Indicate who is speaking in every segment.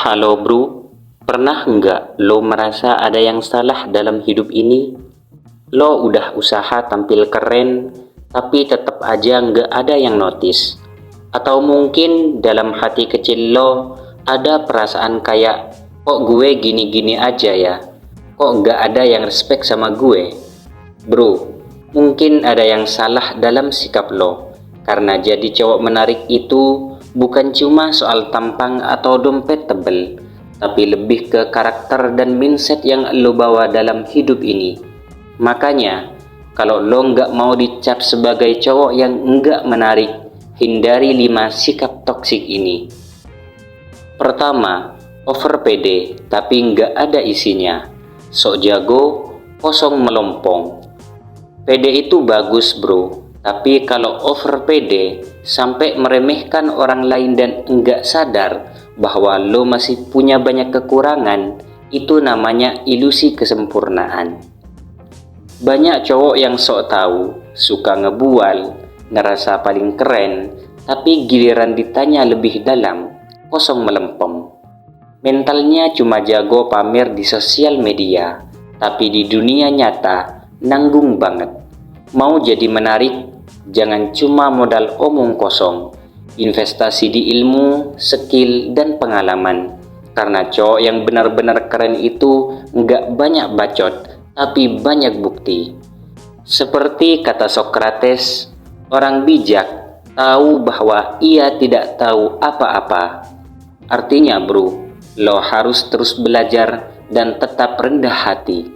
Speaker 1: Halo bro, pernah nggak lo merasa ada yang salah dalam hidup ini? Lo udah usaha tampil keren, tapi tetap aja nggak ada yang notice. Atau mungkin dalam hati kecil lo ada perasaan kayak, kok gue gini-gini aja ya? Kok nggak ada yang respect sama gue? Bro, mungkin ada yang salah dalam sikap lo. Karena jadi cowok menarik itu bukan cuma soal tampang atau dompet tebel, tapi lebih ke karakter dan mindset yang lo bawa dalam hidup ini. Makanya, kalau lo nggak mau dicap sebagai cowok yang nggak menarik, hindari 5 sikap toksik ini. Pertama, over pede tapi nggak ada isinya. Sok jago, kosong melompong. Pede itu bagus bro, tapi kalau over pede sampai meremehkan orang lain dan enggak sadar bahwa lo masih punya banyak kekurangan, itu namanya ilusi kesempurnaan. Banyak cowok yang sok tahu, suka ngebual, ngerasa paling keren, tapi giliran ditanya lebih dalam, kosong melempem. Mentalnya cuma jago pamer di sosial media, tapi di dunia nyata nanggung banget. Mau jadi menarik, jangan cuma modal omong kosong. Investasi di ilmu, skill, dan pengalaman. Karena cowok yang benar-benar keren itu nggak banyak bacot, tapi banyak bukti. Seperti kata Socrates, orang bijak tahu bahwa ia tidak tahu apa-apa. Artinya bro, lo harus terus belajar dan tetap rendah hati.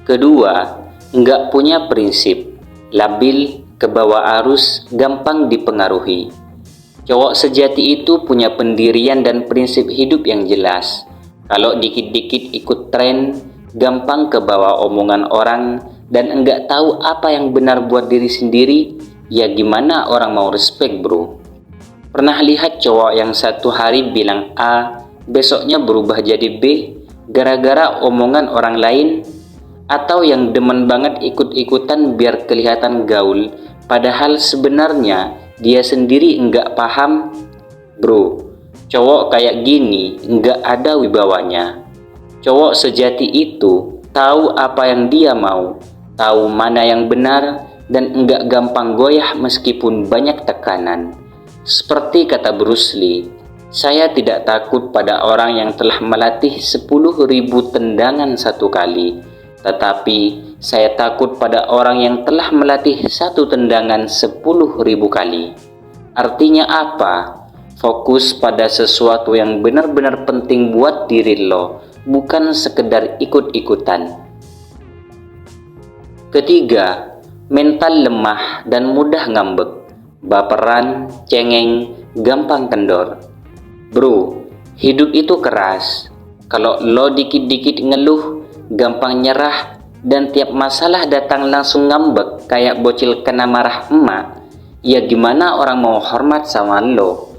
Speaker 1: Kedua, nggak punya prinsip, labil, kebawa arus, gampang dipengaruhi. Cowok sejati itu punya pendirian dan prinsip hidup yang jelas. Kalau dikit-dikit ikut tren, gampang kebawa omongan orang, dan enggak tahu apa yang benar buat diri sendiri, ya gimana orang mau respect bro? Pernah lihat cowok yang satu hari bilang A, besoknya berubah jadi B, gara-gara omongan orang lain? Atau yang demen banget ikut-ikutan biar kelihatan gaul, padahal sebenarnya dia sendiri enggak paham? Bro, cowok kayak gini enggak ada wibawanya. Cowok sejati itu tahu apa yang dia mau, tahu mana yang benar, dan enggak gampang goyah meskipun banyak tekanan. Seperti kata Bruce Lee, saya tidak takut pada orang yang telah melatih 10.000 tendangan satu kali, tetapi saya takut pada orang yang telah melatih satu tendangan 10.000 kali. Artinya apa? Fokus pada sesuatu yang benar-benar penting buat diri lo, bukan sekedar ikut-ikutan. Ketiga, mental lemah dan mudah ngambek, baperan, cengeng, gampang kendor. Bro, hidup itu keras. Kalau lo dikit-dikit ngeluh, gampang nyerah, dan tiap masalah datang langsung ngambek kayak bocil kena marah emak, ya gimana orang mau hormat sama lo?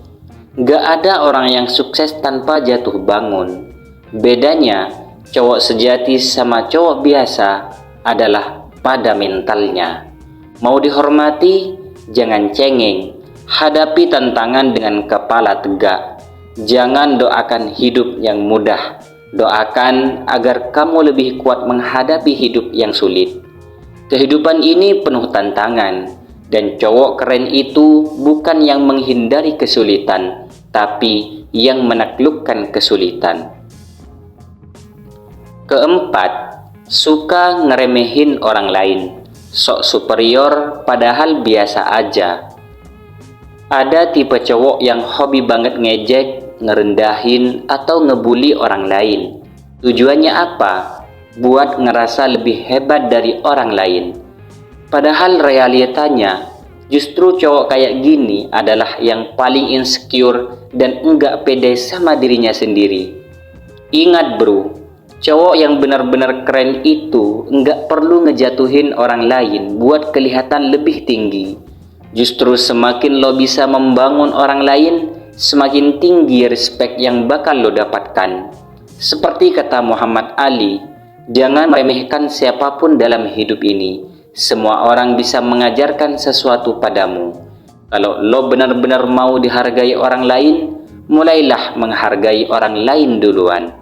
Speaker 1: Gak ada orang yang sukses tanpa jatuh bangun. Bedanya cowok sejati sama cowok biasa adalah pada mentalnya. Mau dihormati, jangan cengeng. Hadapi tantangan dengan kepala tegak. Jangan doakan hidup yang mudah. Doakan agar kamu lebih kuat menghadapi hidup yang sulit. Kehidupan ini penuh tantangan, dan cowok keren itu bukan yang menghindari kesulitan, tapi yang menaklukkan kesulitan. Keempat, suka ngeremehin orang lain. Sok superior padahal biasa aja. Ada tipe cowok yang hobi banget ngejek, ngerendahin, atau ngebully orang lain. Tujuannya apa? Buat ngerasa lebih hebat dari orang lain. Padahal realitanya, justru cowok kayak gini adalah yang paling insecure dan enggak pede sama dirinya sendiri. Ingat bro, cowok yang benar-benar keren itu enggak perlu ngejatuhin orang lain buat kelihatan lebih tinggi. Justru semakin lo bisa membangun orang lain, semakin tinggi respect yang bakal lo dapatkan. Seperti kata Muhammad Ali, jangan meremehkan siapapun dalam hidup ini. Semua orang bisa mengajarkan sesuatu padamu. Kalau lo benar-benar mau dihargai orang lain, mulailah menghargai orang lain duluan.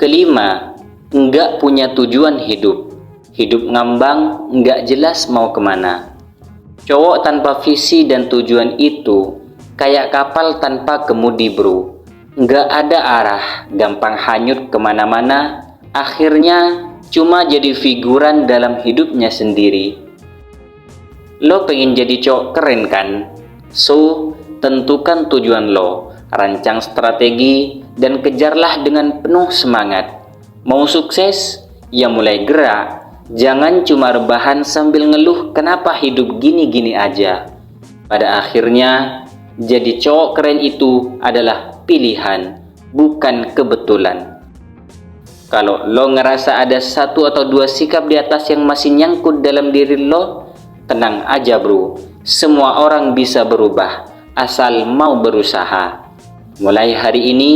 Speaker 1: Kelima, enggak punya tujuan hidup. Hidup ngambang, enggak jelas mau kemana. Cowok tanpa visi dan tujuan itu kayak kapal tanpa kemudi bro. Enggak ada arah, gampang hanyut kemana-mana. Akhirnya cuma jadi figuran dalam hidupnya sendiri. Lo pengen jadi cowok keren kan? So, tentukan tujuan lo, rancang strategi, dan kejarlah dengan penuh semangat. Mau sukses? Ya mulai gerak. Jangan cuma rebahan sambil ngeluh kenapa hidup gini-gini aja. Pada akhirnya, jadi cowok keren itu adalah pilihan, bukan kebetulan. Kalau lo ngerasa ada 1 atau 2 sikap di atas yang masih nyangkut dalam diri lo, tenang aja bro. Semua orang bisa berubah, asal mau berusaha. Mulai hari ini,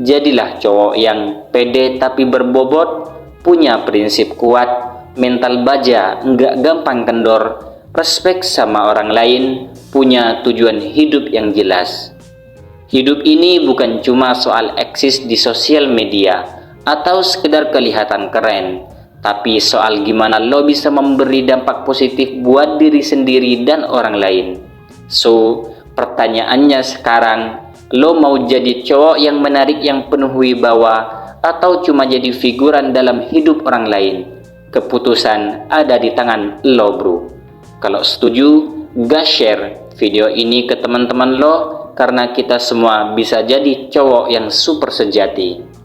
Speaker 1: jadilah cowok yang pede tapi berbobot, punya prinsip kuat, mental baja, nggak gampang kendor, respek sama orang lain, punya tujuan hidup yang jelas. Hidup ini bukan cuma soal eksis di sosial media atau sekedar kelihatan keren, tapi soal gimana lo bisa memberi dampak positif buat diri sendiri dan orang lain. So, pertanyaannya sekarang, lo mau jadi cowok yang menarik yang penuh wibawa atau cuma jadi figuran dalam hidup orang lain? Keputusan ada di tangan lo bro. Kalau setuju, gas share video ini ke teman-teman lo, karena kita semua bisa jadi cowok yang super sejati.